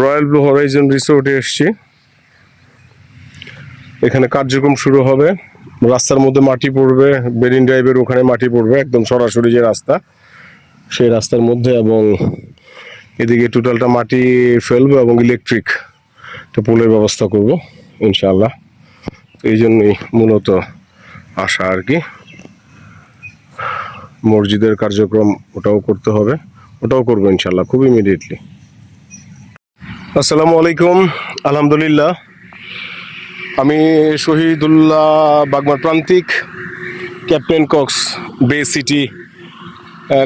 Royal blue Horizon রিসোর্টে এসেছি। এখানে কার্যক্রম শুরু হবে। রাস্তার মধ্যে মাটি পড়বে, মেরিন ড্রাইভের ওখানে মাটি পড়বে, একদম সরাসরি যে রাস্তা সেই রাস্তার মধ্যে, এবং এদিকে টোটালটা মাটি ফেলবো এবং ইলেকট্রিক পোলের ব্যবস্থা করব ইনশাআল্লাহ। এই জন্যই মূলত আসা আর কি। মসজিদের কার্যক্রম ওটাও করতে হবে, ওটাও করবো ইনশাআল্লাহ খুব ইমিডিয়েটলি। আসসালামু আলাইকুম। আলহামদুলিল্লাহ, আমি শহীদুল্লাহ বাগমার প্রান্তিক, ক্যাপ্টেন কক্স বে সিটি,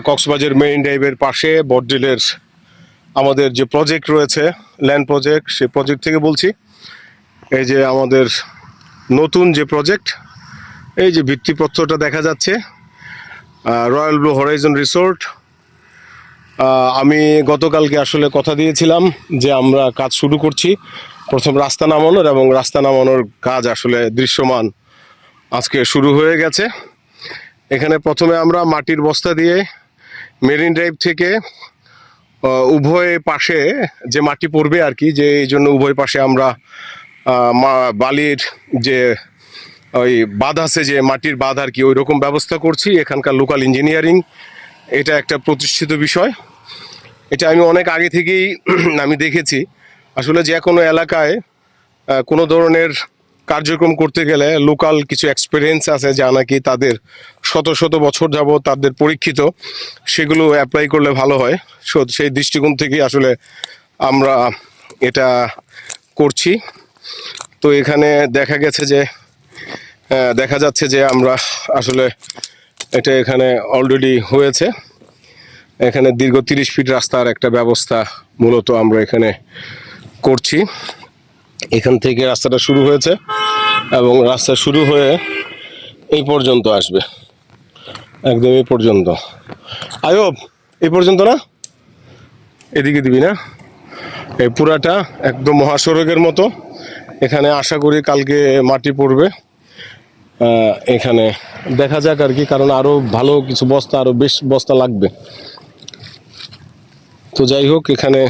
কক্সবাজার মেরিন ড্রাইভের পাশে বটডেলের আমাদের যে প্রজেক্ট রয়েছে, ল্যান্ড প্রজেক্ট, সেই প্রজেক্ট থেকে বলছি। এই যে আমাদের নতুন যে প্রজেক্ট, এই যে ভিত্তিপত্রটা দেখা যাচ্ছে, রয়্যাল ব্লু হরাইজন রিসোর্ট। আমি গতকালকে আসলে কথা দিয়েছিলাম যে আমরা কাজ শুরু করছি, প্রথম রাস্তা নামানোর, এবং রাস্তা নামানোর কাজ আসলে দৃশ্যমান আজকে শুরু হয়ে গেছে। এখানে প্রথমে আমরা মাটির বস্তা দিয়ে মেরিন ড্রাইভ থেকে উভয় পাশে যে মাটি পড়বে আর কি, যে এই জন্য উভয় পাশে আমরা বালির যে ওই বাঁধ আছে, যে মাটির বাঁধ আর কি, ওই রকম ব্যবস্থা করছি। এখানকার লোকাল ইঞ্জিনিয়ারিং, এটা একটা প্রতিষ্ঠিত বিষয়। এটা আমি অনেক আগে থেকেই আমি দেখেছি। আসলে যে কোনো এলাকায় কোনো ধরনের কার্যক্রম করতে গেলে লোকাল কিছু এক্সপিরিয়েন্স আছে, যা নাকি তাদের শত শত বছর যাবত তাদের পরীক্ষিত, সেগুলো অ্যাপ্লাই করলে ভালো হয়। সেই দৃষ্টিকোণ থেকে আসলে আমরা এটা করছি। তো এখানে দেখা যাচ্ছে যে আমরা আসলে এটা এখানে অলরেডি হয়েছে। এখানে দীর্ঘ 30 ফিট রাস্তার একটা ব্যবস্থা মূলত আমরা এখানে করছি। এখান থেকে রাস্তাটা শুরু হয়েছে এবং রাস্তা শুরু হয়ে এই পর্যন্ত আসবে, একদম এই পর্যন্ত। আয়ব, এই পর্যন্ত না, এদিকে দিবি না, এই পুরাটা একদম মহাসড়কের মতো। এখানে আশা করি কালকে মাটি পড়বে। এখানে দেখা যাক আর কি, কারণ আরো ভালো কিছু বস্তা, আরো বেশ বস্তা লাগবে। তো যাই হোক, এখানে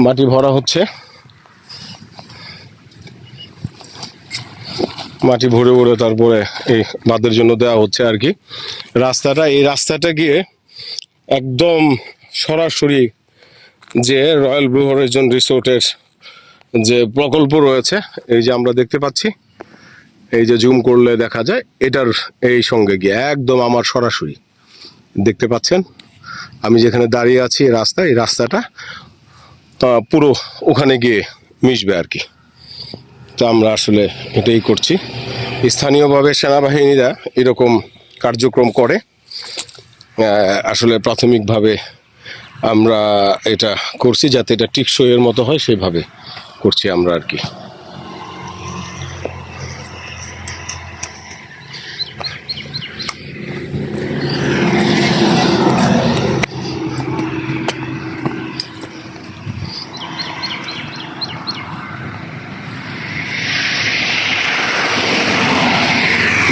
মাটি ভরা হচ্ছে, মাটি ভরে ভরে তারপরে এই বাঁধের জন্য দেওয়া হচ্ছে আর কি। এই রাস্তাটা গিয়ে একদম সরাসরি যে রয়্যাল ব্লু হরাইজন রিসোর্টের যে প্রকল্প রয়েছে, এই যে আমরা দেখতে পাচ্ছি, এই যে জুম করলে দেখা যায়, এটার এই সঙ্গে গিয়ে একদম আমার সরাসরি দেখতে পাচ্ছেন আমি যেখানে দাঁড়িয়ে আছি, এই রাস্তাটা পুরো ওখানে গিয়ে মিশবে আর কি। তো আমরা আসলে এটাই করছি। স্থানীয়ভাবে সেনাবাহিনীরা এরকম কার্যক্রম করে। আসলে প্রাথমিকভাবে আমরা এটা করছি যাতে এটা টিকসইয়ের মতো হয়, সেভাবে করছি আমরা আর কি।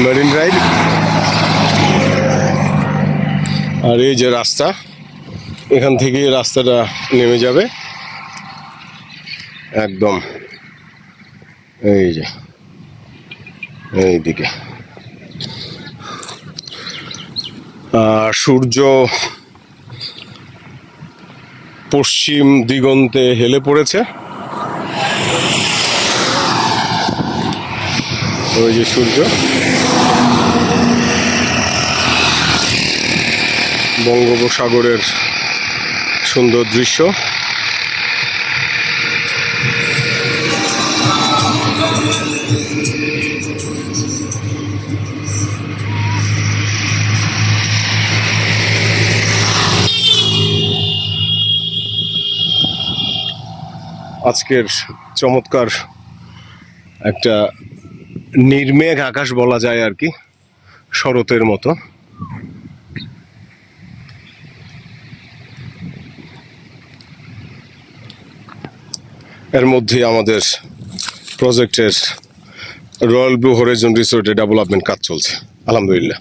মেরিন ড্রাইভ আর এই যে রাস্তা, এখান থেকে রাস্তাটা নেমে যাবে একদম এই যে এইদিকে। সূর্য পশ্চিম দিগন্তে হেলে পড়েছে, ওই যে সূর্য, বঙ্গোপসাগরের সুন্দর দৃশ্য। আজকের চমৎকার একটা নির্মেঘ আকাশ বলা যায় আর কি, শরতের মতো। এর মধ্যে আমাদের প্রজেক্টের রয়্যাল ব্লু হরাইজন রিসোর্টে ডেভেলপমেন্ট কাজ চলছে আলহামদুলিল্লাহ।